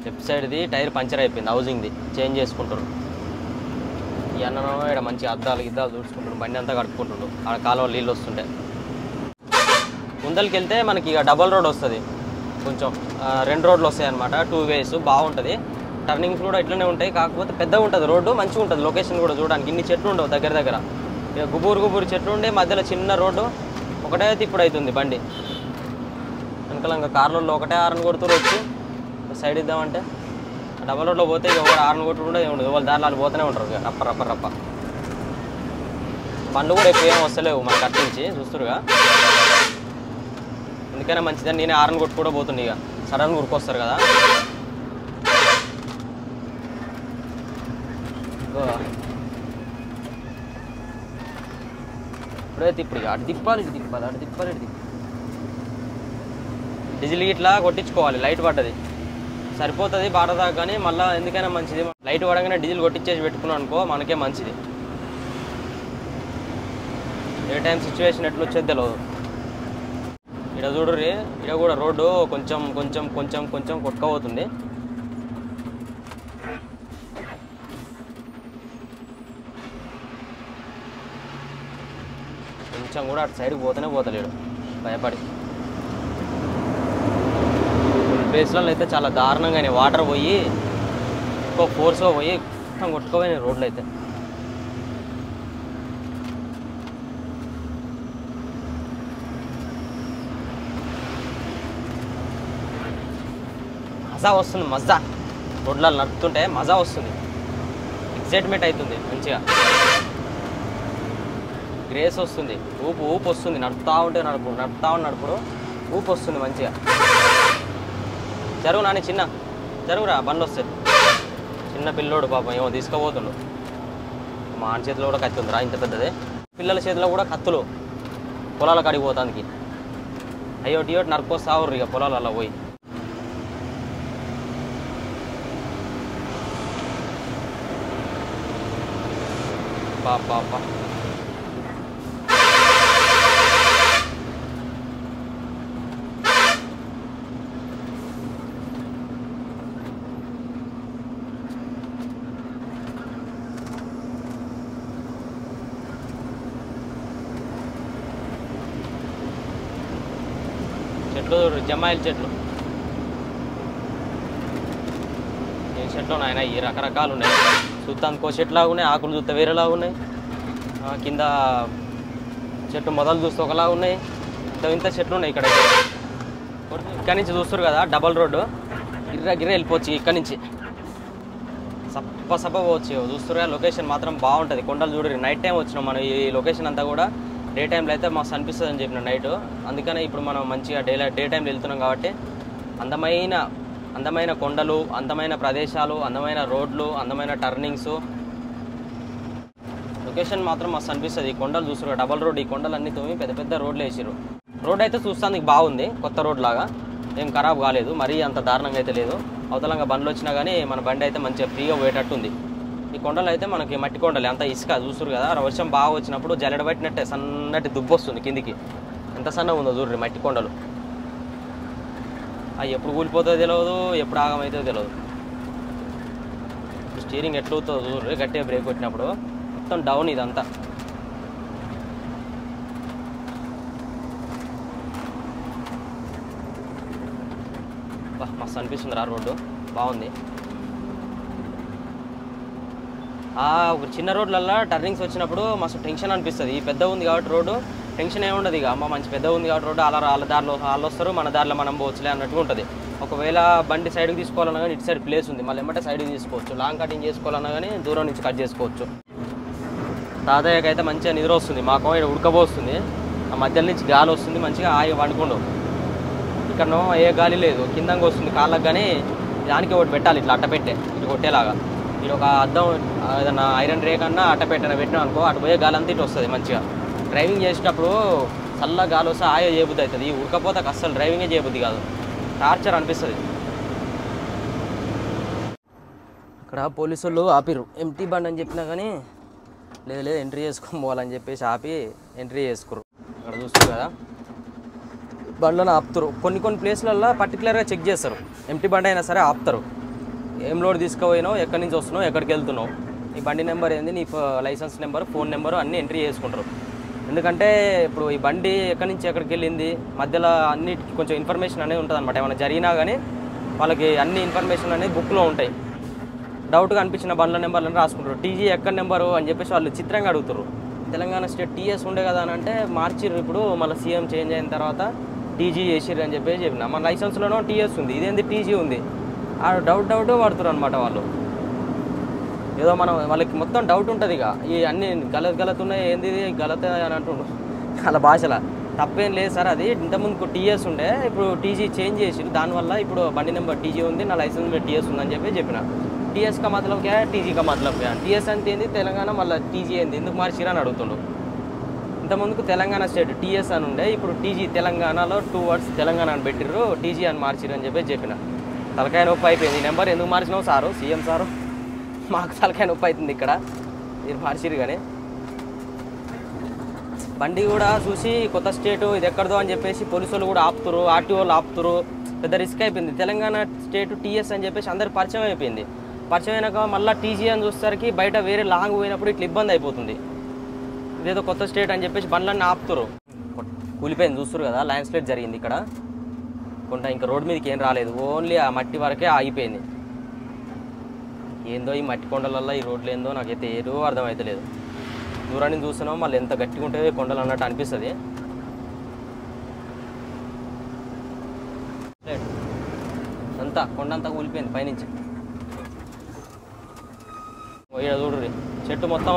లెఫ్ట్ సైడ్ది టైర్ పంచర్ అయిపోయింది, హౌసింగ్ది చేంజ్ చేసుకుంటారు. ఈ అన్ననో ఇక్కడ మంచి అద్దాలు చూసుకుంటారు, బండి అంతా కడుక్కుంటుండ్రు, ఆడ కాలువ నీళ్ళు వస్తుంటే. ముందరికి వెళ్తే మనకి ఇక డబల్ రోడ్ వస్తుంది, కొంచెం 2 రోడ్లు వస్తాయి అనమాట, 2 వేస్, బాగుంటుంది. టర్నింగ్స్ కూడా ఇట్లనే ఉంటాయి, కాకపోతే పెద్దగా ఉంటుంది రోడ్డు, మంచిగా ఉంటుంది. లొకేషన్ కూడా చూడడానికి ఇన్ని చెట్లు ఉండవు దగ్గర, ఇక గుబూరు చెట్లు ఉండే మధ్యలో చిన్న రోడ్డు, ఒకటే తిప్పుడు అవుతుంది బండి. వెనకాల కార్లలో ఒకటే హార్న్ కొడుతూ వచ్చి సైడ్ ఇద్దామంటే, డబల్ రోడ్లో పోతే ఇక ఒకటి హార్న్ కొట్టు కూడా ఏముండదు, వాళ్ళ దారిలో పోతూనే ఉంటారు ఇక రప్ప. బండ్లు కూడా ఎక్కువ ఏం వస్తలేవు మనకు కట్టించి చూస్తురుగా, ఎందుకైనా మంచిదని నేనే హార్న్ కొట్టు కూడా పోతుంది. ఇక సడన్గా ఉరికొస్తారు కదా. ఇప్పుడైతే ఇప్పుడు అటు తిప్పాలి, ఇటు తిప్పాలి. డీజిల్ ఇట్లా కొట్టించుకోవాలి, లైట్ పడ్డది సరిపోతుంది బాటదాకా, కానీ మళ్ళీ ఎందుకైనా మంచిది. లైట్ పడగానే డీజిల్ కొట్టించేసి పెట్టుకున్నాం అనుకో, మనకే మంచిది. ఏ టైం సిచ్యువేషన్ ఎట్లా వచ్చేది తెలియదు. ఇక్కడ చూడరు, ఇక్కడ కూడా రోడ్డు కొంచెం కొట్టుకోబోతుంది. కొంచెం కూడా అటు సైడ్కి పోతలేడు భయపడి. ప్లేస్లలో అయితే చాలా దారుణంగానే వాటర్ పోయి ఎక్కువ ఫోర్స్గా పోయి మొత్తం కొట్టుకోపోయినాయి రోడ్లు అయితే. మజా వస్తుంది, మజా రోడ్లలో నడుపుతుంటే మజా వస్తుంది, ఎక్సైట్మెంట్ అవుతుంది, మంచిగా గ్రేస్ వస్తుంది, ఊపు ఊపు వస్తుంది, నడుపుతూ ఉంటే నడుపుడు ఊపు వస్తుంది మంచిగా. జరుగు నాని చిన్న జరుగురా, బండ్లు వస్తాయి. చిన్న పిల్లోడు పాపం ఏమో తీసుకుపోతుండు. మా ఆన చేతిలో కూడా కత్తి ఉందిరా, ఇంత పెద్దదే. పిల్లల చేతిలో కూడా కత్తులు, పొలాల కాడికి పోతానికి. అయ్యోటి నరుకొస్తావుర్రు ఇక పొలాలలో పోయి. పాప చెట్లు, జమ్మాయిల చెట్లు. ఏ చెట్లు నాయన ఈ రకరకాలు ఉన్నాయి. చూస్తానుకో చెట్లాగా ఉన్నాయి, ఆకులు చూస్తే వేరేలాగా ఉన్నాయి, కింద చెట్టు మొదలు చూస్తే ఒకలాగా ఉన్నాయి. ఇంత చెట్లు ఉన్నాయి ఇక్కడ. ఇక్కడ నుంచి చూస్తారు కదా డబల్ రోడ్డు, గిర్ర వెళ్ళిపోవచ్చు ఇక్కడ నుంచి, సప్ప పోవచ్చు. చూస్తారు కదా లొకేషన్ మాత్రం బాగుంటుంది. కొండలు చూడరు. నైట్ టైం వచ్చినాం మనం. ఈ లొకేషన్ అంతా కూడా డే టైంలో అయితే మస్తు అనిపిస్తుంది అని చెప్పిన నైట్. అందుకనే ఇప్పుడు మనం మంచిగా డే టైంలో వెళ్తున్నాం కాబట్టి అందమైన కొండలు, అందమైన ప్రదేశాలు, అందమైన రోడ్లు, అందమైన టర్నింగ్స్, లొకేషన్ మాత్రం మస్తు అనిపిస్తుంది. ఈ కొండలు చూస్తారు డబల్ రోడ్, ఈ కొండలన్నీ తోమి పెద్ద పెద్ద రోడ్లు వేసారు. రోడ్ అయితే చూస్తానికి బాగుంది, కొత్త రోడ్ లాగా ఏం ఖరాబ్ కాలేదు, మరీ అంత దారుణంగా అయితే లేదు. అవతలంగా బండ్లు వచ్చినా కానీ మన బండి అయితే మంచిగా ఫ్రీగా పోయేటట్టు ఉంది. ఈ కొండలు అయితే మనకి మట్టి కొండలు, అంత ఇసుక చూస్తారు కదా. వర్షం బాగా వచ్చినప్పుడు జల్లెడ పట్టినట్టే సన్నటి దుబ్బు వస్తుంది కిందికి. ఎంత సన్నగా ఉందో చూడండి మట్టి కొండలు. అవి ఎప్పుడు కూలిపోతుందో తెలియదు, ఎప్పుడు ఆగమవుతుందో తెలియదు. స్టీరింగ్ ఎట్లా అవుతుందో చూడండి, గట్టిగా బ్రేక్ కొట్టినప్పుడు మొత్తం డౌన్ ఇదంతా. మస్తు అనిపిస్తుంది రా రోడ్డు, బాగుంది. ఒక చిన్న రోడ్లల్లో టర్నింగ్స్ వచ్చినప్పుడు మస్తు టెన్షన్ అనిపిస్తుంది. ఈ పెద్ద ఉంది కాబట్టి రోడ్డు టెన్షన్ ఏముండదు. ఇక అమ్మ మంచి పెద్ద ఉంది కాబట్టి రోడ్డు వాళ్ళ దారిలో వాళ్ళు వస్తారు, మన దారిలో మనం పోవచ్చులే అన్నట్టుగా ఉంటుంది. ఒకవేళ బండి సైడ్కి తీసుకోవాలన్నా కానీ ఇటు సైడ్ ప్లేస్ ఉంది, మళ్ళీ ఏమంటే సైడ్కి తీసుకోవచ్చు. లాంగ్ కటింగ్ చేసుకోవాలన్నా కానీ దూరం నుంచి కట్ చేసుకోవచ్చు. తాతయ్యకి అయితే మంచిగా నిద్ర వస్తుంది, మాకు ఇక్కడ ఉడకబోస్తుంది. ఆ మధ్యలో నుంచి గాలి వస్తుంది, మంచిగా ఆగి వండుకుండు. ఇక్కడనో ఏ గాలి లేదు, కిందంగా వస్తుంది కాళ్ళకు. కానీ దానికి ఒకటి పెట్టాలి ఇట్లా అట్ట పెట్టే, ఇటు కొట్టేలాగా. ఇటు ఒక అద్దం ఏదన్నా ఐరన్ రేక్ అన్నా అట్ట పెట్టినాం అనుకో, అటు పోయే గాలి అంతా ఇటు వస్తుంది మంచిగా. డ్రైవింగ్ చేసేటప్పుడు చల్ల గాలి వస్తే ఆయ చేయబుద్ధి అవుతుంది. ఈ ఉడకపోతే అస్సలు డ్రైవింగే చేయబుద్ధి కాదు, టార్చర్ అనిపిస్తుంది. ఇక్కడ పోలీసు వాళ్ళు ఆపిరు, ఎంటీ బండి అని చెప్పినా కానీ లేదు ఎంట్రీ చేసుకొని పోవాలని చెప్పేసి ఆపి ఎంట్రీ చేసుకురు. ఇక్కడ చూస్తారు కదా బండ్లను ఆపుతారు. కొన్ని ప్లేస్లలో పర్టికులర్గా చెక్ చేస్తారు. ఎంటీ బండి అయినా సరే ఆపుతారు. ఏం లోడ్ తీసుకుపోయినావు, ఎక్కడి నుంచి వస్తున్నావు, ఎక్కడికి వెళ్తున్నావు, నీ బండి నెంబర్ ఏంది, నీ లైసెన్స్ నెంబర్, ఫోన్ నెంబరు అన్నీ ఎంట్రీ చేసుకుంటారు. ఎందుకంటే ఇప్పుడు ఈ బండి ఎక్కడి నుంచి ఎక్కడికి వెళ్ళింది మధ్యలో అన్నిటికీ కొంచెం ఇన్ఫర్మేషన్ అనేది ఉంటుంది అనమాట. ఏమైనా జరిగినా కానీ వాళ్ళకి అన్ని ఇన్ఫర్మేషన్ అనేది బుక్లో ఉంటాయి. డౌట్గా అనిపించిన బండ్ల నెంబర్లను రాసుకుంటారు. టీజీ ఎక్కడ నెంబరు అని చెప్పేసి వాళ్ళు చిత్రంగా అడుగుతారు. తెలంగాణ స్టేట్ టీఎస్ ఉండే కదా అని అంటే మార్చిర్రు. ఇప్పుడు మళ్ళీ సీఎం చేంజ్ అయిన తర్వాత టీజీ చేసిర్రు అని చెప్పేసి చెప్పిన. మన లైసెన్స్లోనో టీఎస్ ఉంది, ఇదేంది టీజీ ఉంది. ఆ డౌట్ పడుతున్నారు అనమాట వాళ్ళు. ఏదో మనం వాళ్ళకి మొత్తం డౌట్ ఉంటుంది. ఇక ఈ అన్ని గలత్ ఉన్నాయి, ఏంది గలత్ అని అంటుండ్రు వాళ్ళ భాషలో. తప్పేం లేదు సార్, అది ఇంతకుముందుకు టీఎస్ ఉండే, ఇప్పుడు టీజీ చేంజ్ చేసి దానివల్ల ఇప్పుడు బండి నెంబర్ టీజీ ఉంది, నా లైసెన్స్ మీద టీఎస్ ఉందని చెప్పిన. టీఎస్ కా మతలబ్ క్యా, టీజీ కా మతలబ్ క్యా, టీఎస్ అంటే ఏంది తెలంగాణ, మళ్ళీ టీజీ ఏంది, ఎందుకు మార్చిరా అని అడుగుతుండు. ఇంతకుముందుకు తెలంగాణ స్టేట్ టీఎస్ అని ఉండే, ఇప్పుడు టీజీ తెలంగాణలో 2 words తెలంగాణ అని పెట్టిర్రు, టీజీ అని మార్చిరు అని చెప్పిన. తలకాయ నొప్పి అయిపోయింది. ఈ నెంబర్ ఎందుకు మార్చినావు సారు, సీఎం సారు, మాకు తలకాయ నొప్పి అవుతుంది ఇక్కడ, మీరు మార్చిరు. కానీ బండి కూడా చూసి కొత్త స్టేటు ఇది ఎక్కడదో అని చెప్పేసి పోలీసు వాళ్ళు కూడా ఆపుతారు, ఆర్టీఓ వాళ్ళు ఆపుతారు. పెద్ద రిస్క్ అయిపోయింది. తెలంగాణ స్టేటు టీఎస్ అని చెప్పేసి అందరికి పరిచయం అయిపోయింది. పరిచయం అయినాక మళ్ళీ టీజీ అని చూసేసరికి బయట వేరే లాంగ్ పోయినప్పుడు ఇట్లా ఇబ్బంది అయిపోతుంది. ఇదేదో కొత్త స్టేట్ అని చెప్పేసి బండ్లన్నీ ఆపుతారు. కూలిపోయింది చూస్తారు కదా, ల్యాండ్ స్లైడ్ జరిగింది ఇక్కడ కొంత. ఇంకా రోడ్ మీదకి ఏం రాలేదు, ఓన్లీ ఆ మట్టి వరకే ఆగిపోయింది. ఏందో ఈ మట్టి కొండలల్లో ఈ రోడ్లు ఏందో నాకైతే ఏదో అర్థమవుతలేదు. దూరాన్ని చూస్తున్నాం, మళ్ళీ ఎంత గట్టిగా ఉంటే కొండలు అన్నట్టు అనిపిస్తుంది. అంతా కొండంతా కూలిపోయింది పైనుంచి. ఇక్కడ చూడుర్రి చెట్టు మొత్తం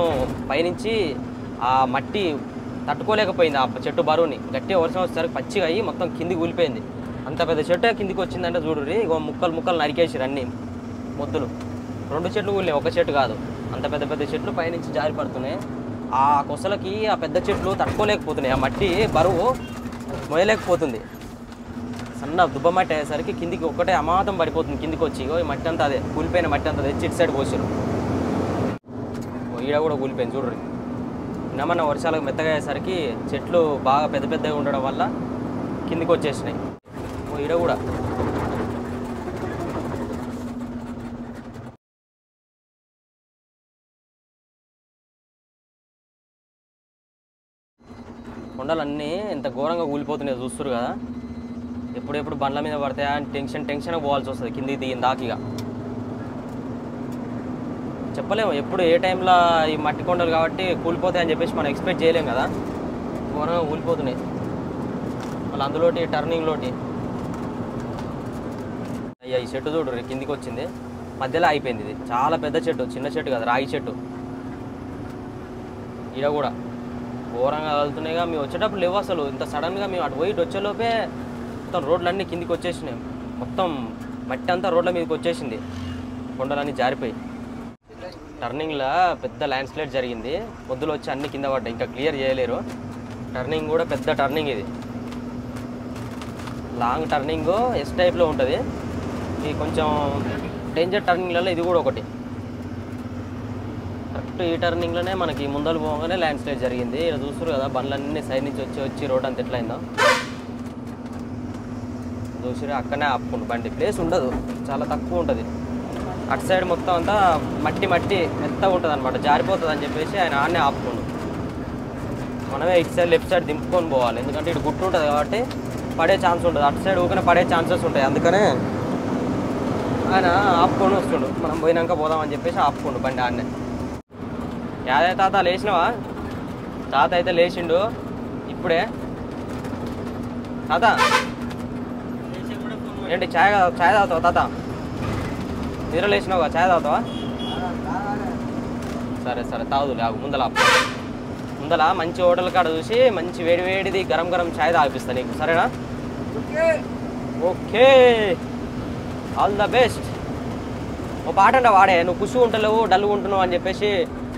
పైనుంచి ఆ మట్టి తట్టుకోలేకపోయింది, ఆ చెట్టు బరువుని. గట్టిగా వర్షం వచ్చేసరికి పచ్చిగా అయ్యి మొత్తం కిందికి కూలిపోయింది. అంత పెద్ద చెట్టు కిందికి వచ్చిందంటే చూడుర్రి, ఇగో ముక్కలు నరికేసిరు అన్నీ మొద్దులు. 2 చెట్లు కూలినాయి, ఒక చెట్టు కాదు. అంత పెద్ద పెద్ద చెట్లు పైనుంచి జారి పడుతున్నాయి. ఆ కొసలకి ఆ పెద్ద చెట్లు తట్టుకోలేకపోతున్నాయి, ఆ మట్టి బరువు మోయలేకపోతుంది. సన్న దుబ్బ మట్టి అయ్యేసరికి కిందికి ఒక్కటే అమాతం పడిపోతుంది కిందికి వచ్చి. ఇగో ఈ మట్టి అంతా అదే కూలిపోయిన మట్టి అంతా తెచ్చి ఇటు సైడ్ పోసారు. ఈడ కూడా కూలిపోయింది చూడరు. నిన్న వర్షాలకు మెత్తగా అయ్యేసరికి చెట్లు బాగా పెద్ద పెద్దగా ఉండడం వల్ల కిందికి వచ్చేసినాయి. ఈడ కూడా కొండలన్నీ ఎంత ఘోరంగా కూలిపోతున్నాయో చూస్తారు కదా. ఎప్పుడెప్పుడు బండ్ల మీద పడతాయా అని టెన్షన్ పోవాల్సి వస్తుంది కిందికి దిగిన దాకిగా. చెప్పలేము ఎప్పుడు ఏ టైంలో ఈ మట్టి కొండలు కాబట్టి కూలిపోతాయని చెప్పేసి మనం ఎక్స్పెక్ట్ చేయలేం కదా. ఘోరంగా కూలిపోతున్నాయి. మళ్ళీ అందులోటి టర్నింగ్లోటి అయ్యా ఈ చెట్టు చూడు కిందికి వచ్చింది, మధ్యలో అయిపోయింది. ఇది చాలా పెద్ద చెట్టు, చిన్న చెట్టు కదా, రాగి చెట్టు. ఈడ కూడా ఘోరంగా వెళ్తున్నాయిగా. మేము వచ్చేటప్పుడు లేవు అసలు. ఇంత సడన్గా మేము అటు పోయి వచ్చేలోపే మొత్తం రోడ్లన్నీ కిందికి వచ్చేసినాయి. మొత్తం మట్టి అంతా రోడ్ల మీదకి వచ్చేసింది, కొండలన్నీ జారిపోయి. టర్నింగ్లో పెద్ద ల్యాండ్ స్లైడ్ జరిగింది, పొద్దులు వచ్చి అన్ని కింద పడ్డాయి. ఇంకా క్లియర్ చేయలేరు. టర్నింగ్ కూడా పెద్ద టర్నింగ్, ఇది లాంగ్ టర్నింగ్ ఎస్ టైప్లో ఉంటుంది. ఇది కొంచెం డేంజర్ టర్నింగ్లలో ఇది కూడా ఒకటి. కరెక్ట్ ఈ టర్నింగ్లోనే మనకి ముందలు పోగానే ల్యాండ్ స్లైడ్ జరిగింది. ఇక్కడ చూస్తారు కదా బండ్లన్నీ సైడ్ నుంచి వచ్చి రోడ్ అంత ఎట్లయిందో చూసి అక్కడనే ఆపుకుంటు. బండి ప్లేస్ ఉండదు, చాలా తక్కువ ఉంటుంది. అటు సైడ్ మొత్తం అంతా మట్టి మెత్తగా ఉంటుంది అనమాట, జారిపోతుంది అని చెప్పేసి ఆయన ఆడనే ఆపుకుండు. మనమే ఇటు సైడ్ లెఫ్ట్ సైడ్ దింపుకొని పోవాలి, ఎందుకంటే ఇటు గుట్టు ఉంటుంది కాబట్టి పడే ఛాన్స్ ఉంటుంది. అటు సైడ్ ఊకనే పడే ఛాన్సెస్ ఉంటాయి. అందుకనే ఆయన ఆపుకొని వస్తుండు. మనం పోయినాక పోదామని చెప్పేసి ఆపుకుండు బండి ఆడనే. యాదే తాత లేచినావా? తాత అయితే లేచిండు ఇప్పుడే. తాత ఏంటి ఛాయ్ తాగుతావా? తాత నిద్ర లేచినావుగా, ఛాయ్ తాగుతావా? సరే తాగుదు లేవు. ముందల మంచి హోటల్ కాడ చూసి మంచి వేడిది గరం ఛాయ్ తాగిపిస్తా నీకు, సరేనా? Okay, all the best. ఓ పాట అంటే వాడే, నువ్వు ఖుషి ఉంటలేవు డల్గా ఉంటున్నావు అని చెప్పేసి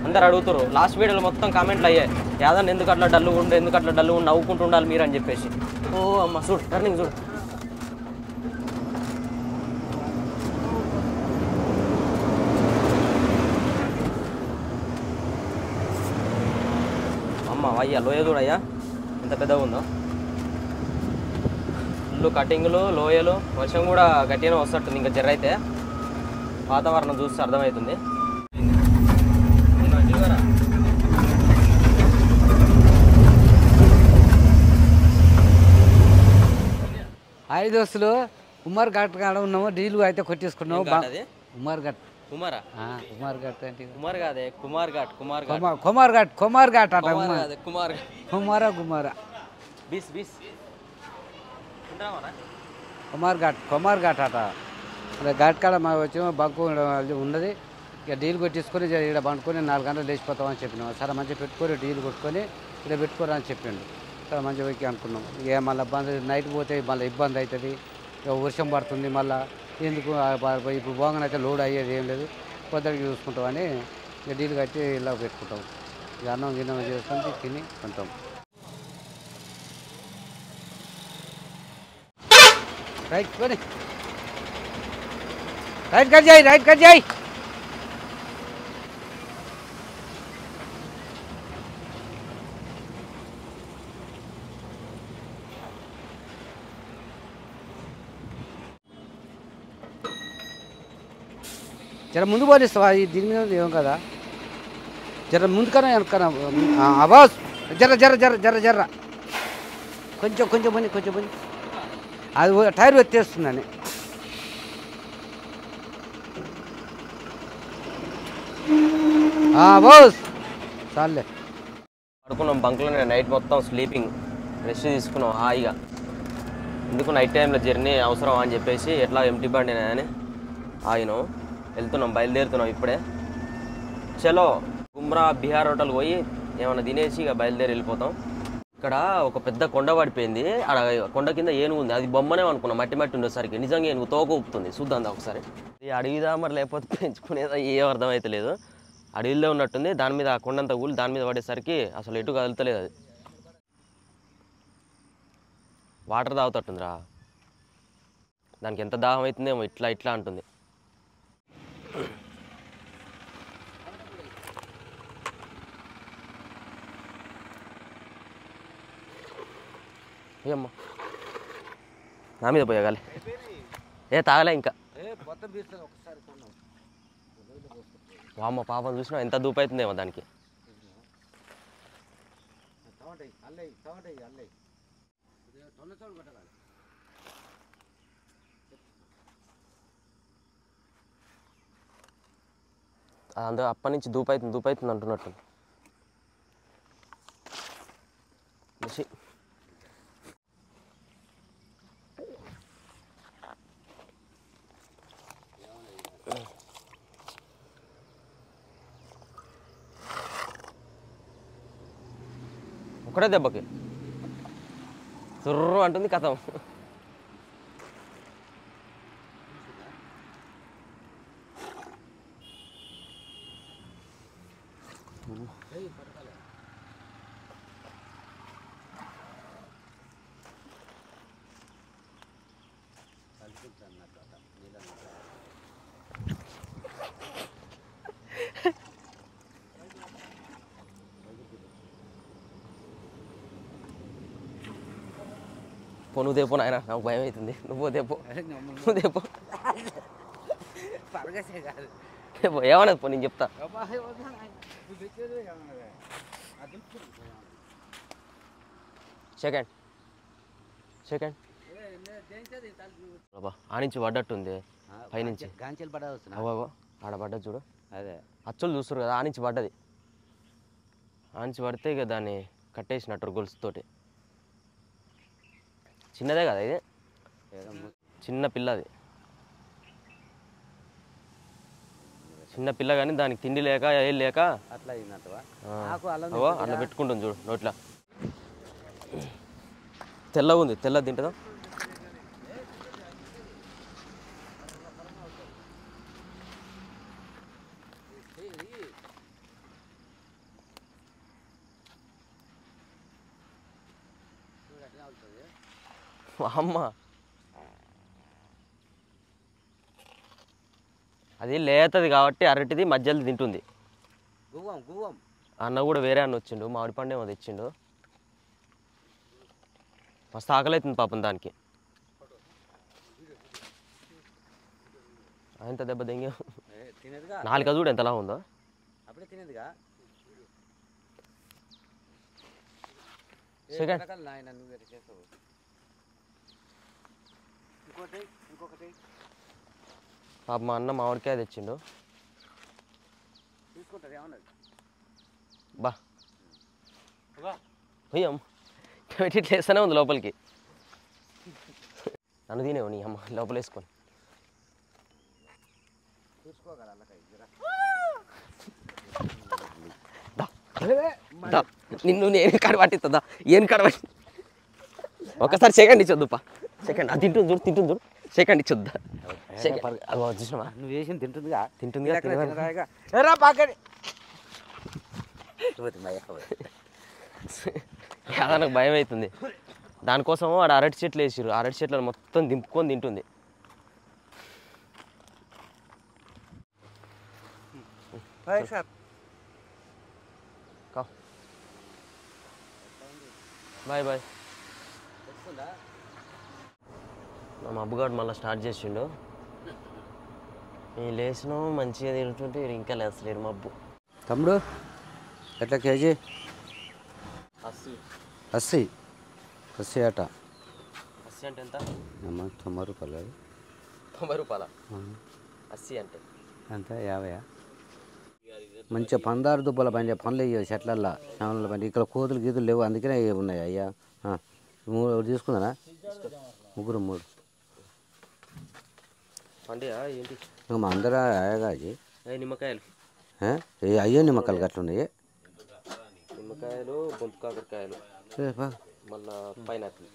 అందరు అడుగుతారు. లాస్ట్ వీడియోలో మొత్తం కామెంట్లు అయ్యాయి, యాదన్న ఎందుకు అట్లా డల్లు నవ్వుకుంటూ ఉండాలి మీరు అని చెప్పేసి. ఓ అమ్మ చూడు టర్నింగ్ చూడు. అమ్మ అయ్యా లోయ చూడయ్యా ఎంత పెద్దగా ఉందో. ఫుల్ కటింగ్లు, లోయలు, వర్షం కూడా గట్టిగానే వస్తట్టుంది. ఇంకా జర్ర అయితే వాతావరణం చూస్తే అర్థమవుతుంది. హాయ్ దోస్తులు, ఉమ్మర్ ఘాట్ కాడ ఉన్నాము. డీలు అయితే కొట్టేసుకున్నాము. ఉమ్మర్ ఘాట్ కుమారా? కుమార్ ఘాట్ అంటే కుమార్ కాదే, కుమార్ ఘాట్ అట కుమారా బీస్ కుమార్ ఘాట్ అట. ఘాట్ కాడ మా వచ్చి బంకు ఉన్నది. ఇక డీల్ కొట్టేసుకొని ఇక్కడ పండుకొని 4 గంటలు లేచిపోతామని చెప్పినాం. సరే మంచిగా పెట్టుకొని డీల్ కొట్టుకొని ఇక్కడ పెట్టుకోరా అని చెప్పిండు. సరే మంచిగా పోయి అనుకున్నాం. ఇక మళ్ళీ నైట్ పోతే మళ్ళీ ఇబ్బంది అవుతుంది, ఇక వర్షం పడుతుంది. మళ్ళీ ఎందుకు ఇప్పుడు పోగానైతే లోడ్ అయ్యేది ఏం లేదు, పొద్దుడికి చూసుకుంటామని ఇక డీల్ కట్టి ఇలా పెట్టుకుంటాం. ఇక అన్నం గిన్నం చేసుకొని తిని ఉంటాం. రైట్ కొని రైట్ కట్ చేయి. జర ముందు పోలిస్తావా? దీని మీద ఏం కదా, జర ముందుకన్నా వెనకన్నా అవాజ్. జర్ర కొంచెం పని అది టైర్ ఎత్తేస్తుందని. బాస్ చాలే. పడుకున్నాం బంక్లోనే నైట్ మొత్తం స్లీపింగ్, రెస్ట్ తీసుకున్నాం హాయిగా. ఎందుకు నైట్ టైంలో జర్నీ అవసరం అని చెప్పేసి ఎట్లా ఎంటీ బండి అని ఆగినాం, వెళ్తున్నాం, బయలుదేరుతున్నాం ఇప్పుడే. చలో గుమ్రా బీహార్ హోటల్ పోయి ఏమన్నా తినేసి ఇక బయలుదేరి వెళ్ళిపోతాం. ఇక్కడ ఒక పెద్ద కొండ పడిపోయింది, అక్కడ కొండ కింద ఏనుగు ఉంది. అది బొమ్మనే అనుకున్నాం, మట్టి మట్టి ఉండేసరికి నిజంగా ఏనుగు తోక ఊపుతుంది. చూద్దాం ఒకసారి. ఇది అడవిదా మరి లేకపోతే పెంచుకునేదా ఏం అర్థమైతే లేదు. అడవిలో ఉన్నట్టుంది. దాని మీద ఆ కొండంత ఊళ్ళు దాని మీద పడేసరికి అసలు ఎటు కదులుతలేదు. అది వాటర్ తాగుతట్టుందిరా, దానికి ఎంత దాహం అవుతుందేమో, ఇట్లా ఇట్లా అంటుంది. ఏమ్మా నా మీద పోయగాలి, తాగలే ఇంకా. వామ్మ పాపం చూసినా ఎంత దూపు అవుతుందేమో దానికి. అందులో అప్పటి నుంచి దూపు అవుతుంది అంటున్నట్టు. ఒకటే దెబ్బకి సుర్రు అంటుంది, కథం. నువ్వు దేపో నాయన, నాకు భయం అవుతుంది. నువ్వు దేపో, నువ్వు దేపో. ఏమన్నది పో, నేను చెప్తా. సెకండ్ బాబా ఆనించి పడ్డట్టుంది, పైనుంచి అవో ఆడ పడ్డది చూడు. అదే అచ్చులు చూస్తారు కదా, ఆనించి పడ్డది. ఆనించి పడితే ఇక దాన్ని కట్టేసినట్టు గొలుసుతోటి. చిన్నదే కదా ఇది, చిన్న పిల్లది, చిన్న పిల్ల కానీ దానికి తిండి లేక ఏం లేక అట్లా అట్లా పెట్టుకుంటుంది చూడు నోట్లా. తెల్లగా ఉంది, తెల్లది తింటుందా? అమ్మ అది లేతది కాబట్టి అరటిది మధ్యలో తింటుంది. అన్న కూడా వేరే అన్న వచ్చిండు, మామిడి పండు ఏమో తెచ్చిండు. మస్తు ఆకలి అవుతుంది పాపం దానికి. ఎంత దెబ్బ దెంగి నాలుక చూడు ఎంతలా ఉందో. పాప మా అన్న మామిడికాయ తెచ్చిండు. బా అయ్యమ్మ ఇట్లా వేస్తూనే ఉంది లోపలికి. నన్ను తినేవు నీ అమ్మ లోపల వేసుకొని. నిన్ను నేను కాడ పట్టిస్తుందా? ఏం కాడ పట్టి ఒకసారి సెకండ్ ఇచ్చొద్దుపా. సెకండ్ అది తింటుంది చూడు, తింటుంది చూడు. సెకండ్ ఇచ్చొద్దా? చూసినావా నువ్వు వేసింది తింటుందిగా, తింటుందిగా. నాకు భయం అవుతుంది. దానికోసం వాడు అరటి చెట్లు వేసిరు, అరటి చెట్లను మొత్తం దింపుకొని తింటుంది. Bye bye. మా మబ్బుగాడు మళ్ళీ స్టార్ట్ చేసిండు. నేను లేచినా మంచిగా తింటుంటే ఇంకా లేస్తలేరు మబ్బు. తమ్ముడు ఎట్లా కేజీ? 80 అట. 80 అంటే ఎంత? 90 రూపాయలు. 90 రూపాయల 80 అంటే ఎంత? 50. మంచిగా పందారు దుబ్బల పని పనులు వేయవు చెట్లల్లో, శ్యామల పని. ఇక్కడ కోతులు గీతులు లేవు, అందుకనే ఉన్నాయి. అయ్యా తీసుకుందానా? ముగ్గురు 3 పండియా ఏంటి మా అందరూ ఆయగాజీ నిమ్మకాయలు అయ్యో నిమ్మకాయలు గట్లున్నాయి నిమ్మకాయలు బొంతు కాకరకాయలు మళ్ళా పైనాపిల్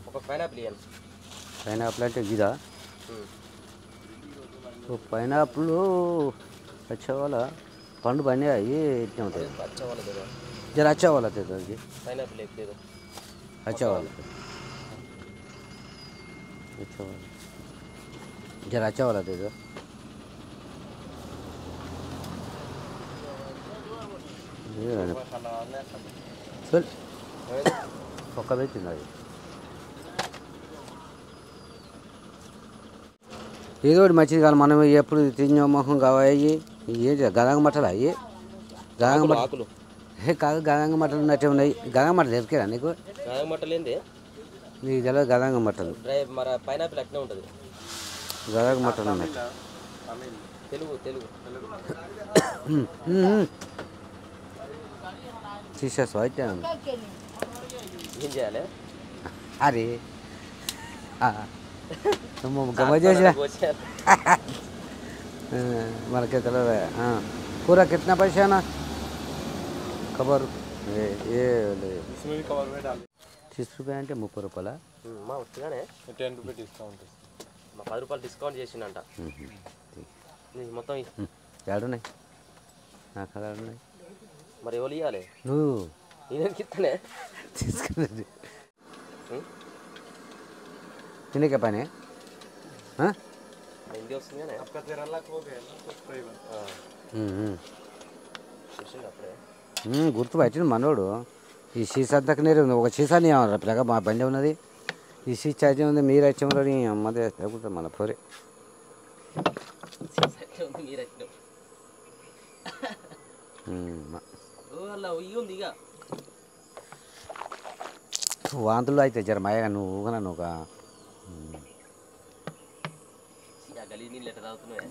ఒక పైనాపిల్ ఇవ్వాలి పైనాపిల్ అంటే ఇదా పైనాపిల్ వచ్చేవాళ్ళ పండు బండి అవి ఇట్లా ఉంటుంది జర వచ్చేవాళ్ళ అది పైనాపిల్ ఎక్కలేదు వచ్చేవాళ్ళ జర వచ్చేవాళ్ళ అది చల్ ఒక్క పెట్టింది అది ఏదో ఒకటి మంచిది కాదు మనం ఎప్పుడు తిన్న మొహం కావాలి ఏంటి గదాంగ మట్టలు అవి గదాంగ మట్టలు కాదు గదాంగ మట్టలు ఉన్నట్టే ఉన్నాయి గదాంగ మట్టలు దొరికేదా నీకు గదాంగ మట్టలు ఏంది నీకు తెలియదు గదాంగ మట్టలు మరి పైనాపిల్ అట్నే ఉంటుంది గదాంగ మట్టలు ఉన్నాయి తెలుగు తీసేస్తావు అయితే ఏం చేయాలి అరే గమ్మ చేసిన మనకి తెలియదు पूरा कितना पैसा है ना कवर ये 30 रुपये అంటే 30 రూపాయల మా వస్తగానే 10 రూపాయలు డిస్కౌంట్ మా 10 రూపాయలు డిస్కౌంట్ చేసిందంట మొత్తం ఏడున్నాయి నాకు ఏడున్నాయి మరి ఎవరు ఇవ్వాలి నువ్వు నేను ఇస్తానే తీసుకున్నది తినేకే పని హిందీ వస్తుందిగానే గుర్తు పట్టింది మనోడు ఈ సీసా దగ్గర ఒక సీసాని పిల్లగా మా బండి ఉన్నది ఈ సీసా అయితే ఉంది మీరు వచ్చేమో అమ్మదే లేకుంటే మన పోరే వాంతులు అయితే జర మాయగా నువ్వు ఊగనా నువ్వు గలీ నీళ్ళు ఎట్లా తాగుతున్నావే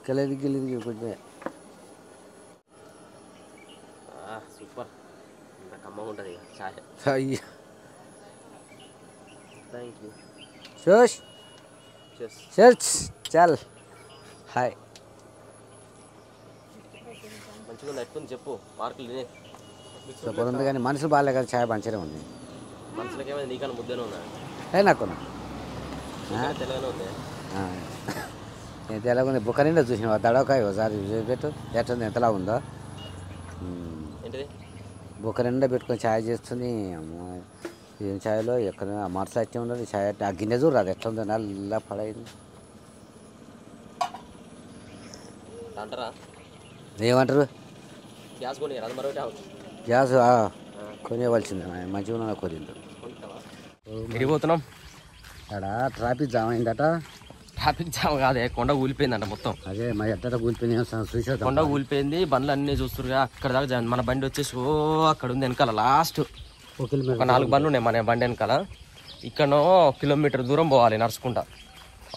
గెలది కొంచెం సూపర్ ఇంత కమ్మగా ఉంటుంది ఇక చాయ్ అయ్యా థ్యాంక్ యూ చూస్ చర్చ్ చల్ హాయ్ మంచిగా ఉంది ఎట్లుంది చెప్పు మార్కులు సూపర్ ఉంది కానీ మనుషులు బాగాలే కదా ఛాయ్ మంచిగా ఉంది మనుషులకి ఏమైనా నీకన్నా ముద్దనే ఉన్నా నాకు తెలంగాణ ఉంది నేను తెలగుంది బుక్క నిండా చూసిన దడవకాయ ఒకసారి పెట్టు ఎట్టుంది ఎంతలా ఉందో ఏంటిది బుక్క నిండా పెట్టుకొని ఛాయ్ చేస్తుంది ఏం ఛాయ్లో ఎక్కడ మనసు వచ్చే ఉండదు ఛాయ్ ఆ గిన్నె చూడరు అది ఎట్లా ఉందో నల్ల పడైంది అంటారా ఏమంటారు గ్యాస్ కొని అది మరొకటి గ్యాస్ కొనేవలసిందే మంచిగా కొనిండు విరిగిపోతున్నాం అక్కడ ట్రాఫిక్ జామ్ అయిందట ట్రాఫిక్ జామ్ కాదే కొండ కూలిపోయిందంట మొత్తం అదే మా ఎట్ట కూలిపోయింది చూసేద్దాం కొండ కూలిపోయింది బండ్లు అన్నీ చూస్తురుగా అక్కడ దాకా మన బండి వచ్చేసి అక్కడ ఉంది వెనకాల లాస్ట్ ఒక 4 బండ్లు ఉన్నాయి మన బండి వెనకాల ఇక్కడనో కిలోమీటర్ దూరం పోవాలి నడుచుకుంటా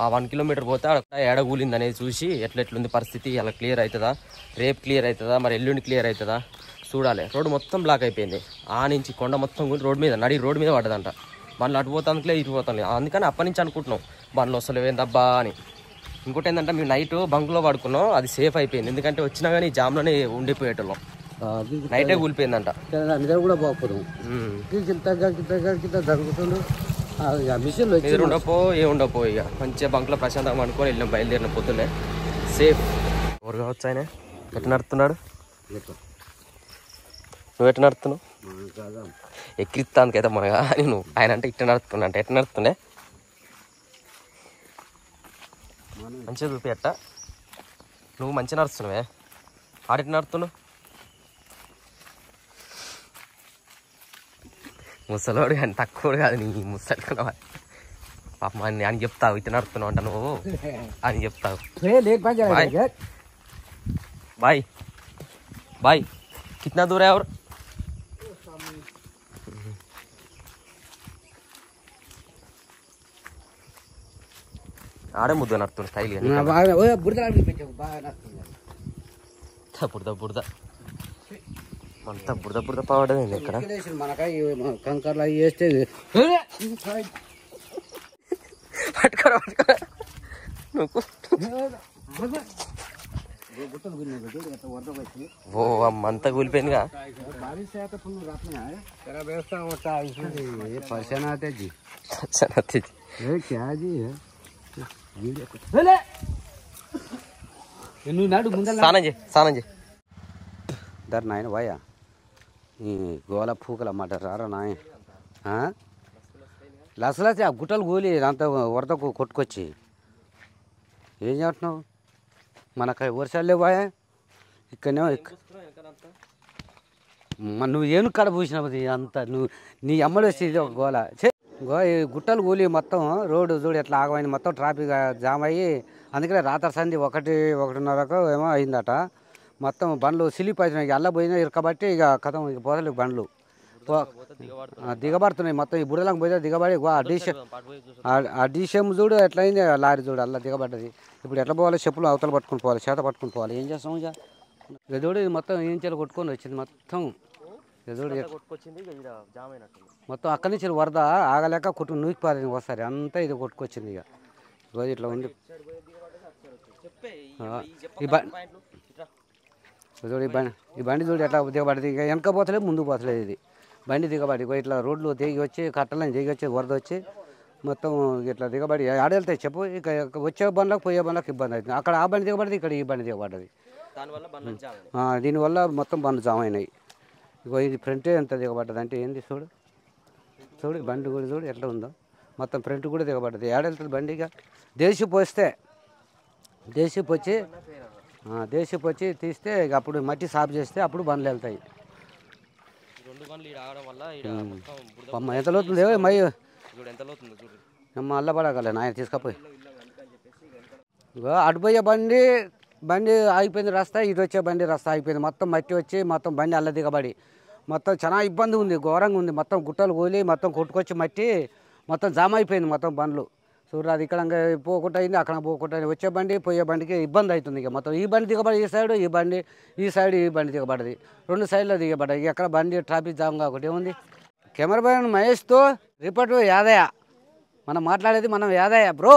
ఆ 1 కిలోమీటర్ పోతే అక్కడ ఏడ కూలింది అనేది చూసి ఎట్లెట్లుంది పరిస్థితి అలా క్లియర్ అవుతుందా రేపు క్లియర్ అవుతుందా మరి ఎల్లుండి క్లియర్ అవుతుందా చూడాలి రోడ్డు మొత్తం బ్లాక్ అయిపోయింది ఆ నుంచి కొండ మొత్తం రోడ్డు మీద రోడ్డు మీద పడ్డదంట బండ్లు అటు పోతానులే ఇటు పోతాను అందుకని అప్పటి నుంచి అనుకుంటున్నాం బండ్లు వస్తలేవేందబ్బా అని ఇంకోటి ఏంటంటే మేము నైట్ బంక్లో పడుకున్నాం అది సేఫ్ అయిపోయింది ఎందుకంటే వచ్చినా కానీ జామ్లోనే ఉండిపోయేటోళ్ళం నైటే కూలిపోయిందంట నిద్ర కూడా పోకపోదు జరుగుతుంది మిషన్లో నిద్ర ఉండపో ఉండపో ఇక మంచిగా బంక్లో ప్రశాంతంగా అనుకొని వెళ్ళాం బయలుదేరిన పొద్దున్నే సేఫ్ ఎవరు కావచ్చు ఆయన ఎట్లా నడుతున్నాడు నువ్వు ఎట్లా నడుతున్నావు ఎక్కిరిస్తానికైతే మనగా అని నువ్వు ఆయన అంటే ఇట్లా నడుతున్నా అంటే ఎట్లా నడుతుండే మంచిగా చూపి అట్ట నువ్వు మంచిగా నడుస్తున్నావే ఆడెట్లా నడుతున్నావు ముసలోడు కానీ తక్కువ కాదు నీ ముసలి పాప అని చెప్తావు ఇట్లా నడుతున్నావు అంట నువ్వు అని చెప్తావు బాయ్ బాయ్ కిतना दूर है और ఆడే ముద్దు నడుతుంది స్టైల్ బాగా నడుస్తుంది అంతా బుడద అంతా బుడద పడదండి ఇక్కడ మనకాయ కంకర్లు అవి వేస్తే పట్టుకోరా నువ్వు ఓ అమ్మంతా కూలిపోయిందిగా స్నానం చేయి దర్ నాయన వాయా ఈ గోల పూకలు అన్నమాట రారా నాయ లసలసి ఆ గుట్టలు కూలి అంత వరదకు కొట్టుకొచ్చి ఏం చేస్తున్నావు మనకు వర్షాలు లేవాయా ఇక్కడనే నువ్వు ఏను కడ పూసినావు అంత నువ్వు నీ అమ్మలు వచ్చి ఇది ఒక గోల ఈ గుట్టలు కూలి మొత్తం రోడ్డు చూడు ఎట్లా ఆగమైంది మొత్తం ట్రాఫిక్ జామ్ అయ్యి అందుకనే రాత్రి సంధి 1:30 ఏమో అయిందట మొత్తం బండ్లు స్లిప్ అవుతున్నాయి అల్ల పోయినా ఇరకబట్టి ఇక కథం ఇక పోతలేవు బండ్లు దిగబడుతున్నాయి మొత్తం ఈ బుడలకు పోయినా దిగబడి ఆ డీసీఎం చూడు ఎట్లా అయింది లారీ చూడు అలా దిగబడ్డది ఇప్పుడు ఎట్లా పోవాలి చెప్పులు అవతల పట్టుకుని పోవాలి చేత పట్టుకుని పోవాలి ఏం చేస్తాం ఇక ఎదుడు మొత్తం ఏం చేయాలి కొట్టుకొని వచ్చింది మొత్తం ఎదుడు మొత్తం అక్కడి నుంచి వరద ఆగలేక కొట్టు నూకిపోయింది ఒకసారి అంతా ఇది కొట్టుకొచ్చింది ఇక రోజు ఇట్లా ఉంది చూడు ఈ బండి చూడు ఎట్లా దిగబడింది ఇక వెనక పోతలేదు ముందుకు పోతలేదు ఇది బండి దిగబడి ఇట్లా రోడ్లు దిగి వచ్చి కట్టలని దిగి వచ్చి వరద వచ్చి మొత్తం ఇట్లా దిగబడి ఆడెళ్తాయి చెప్పు ఇక వచ్చే బండ్లకు పోయే బండ్లకు ఇబ్బంది అవుతుంది అక్కడ ఆ బండి దిగబడింది ఇక్కడ ఈ బండి దిగబడ్డది దీనివల్ల మొత్తం బండ్లు జామ్ అయినాయి ఇగో ఇది ఫ్రంటే ఎంత దిగబడ్డది అంటే ఏంది చూడు చూడు బండి కూడా చూడు ఎట్లా ఉందో మొత్తం ఫ్రంట్ కూడా దిగబడ్డది ఆడెళ్తుంది బండి ఇక దేశపు వచ్చి తీస్తే ఇక అప్పుడు మట్టి సాఫ్ చేస్తే అప్పుడు బండ్లు వెళ్తాయి ఎంత లోతుంది మై అల్ల పడగల నాయన తీసుకపోయి అటుపోయే బండి ఆగిపోయింది రస్తా ఇటు వచ్చే బండి రస్తా ఆగిపోయింది మొత్తం మట్టి వచ్చి మొత్తం బండి అల్ల దిగబడి మొత్తం చాలా ఇబ్బంది ఉంది ఘోరంగా ఉంది మొత్తం గుట్టలు కూలి మొత్తం కొట్టుకొచ్చి మట్టి మొత్తం జామ్ అయిపోయింది మొత్తం బండ్లు చూడరు అది ఇక్కడ పోకుండా అయింది అక్కడ పోకుండా వచ్చే బండి పోయే బండికి ఇబ్బంది అవుతుంది ఇక మొత్తం ఈ బండి దిగబడి ఈ సైడ్ ఈ బండి దిగబడ్డది 2 సైడ్లో దిగబడ్డది ఎక్కడ బండి ట్రాఫిక్ జామ్ కాకుండా ఏముంది కెమెరా మ్యాన్ మహేష్తో రిపోర్టు యాదయ్య మనం మాట్లాడేది మనం యాదయ్య బ్రో.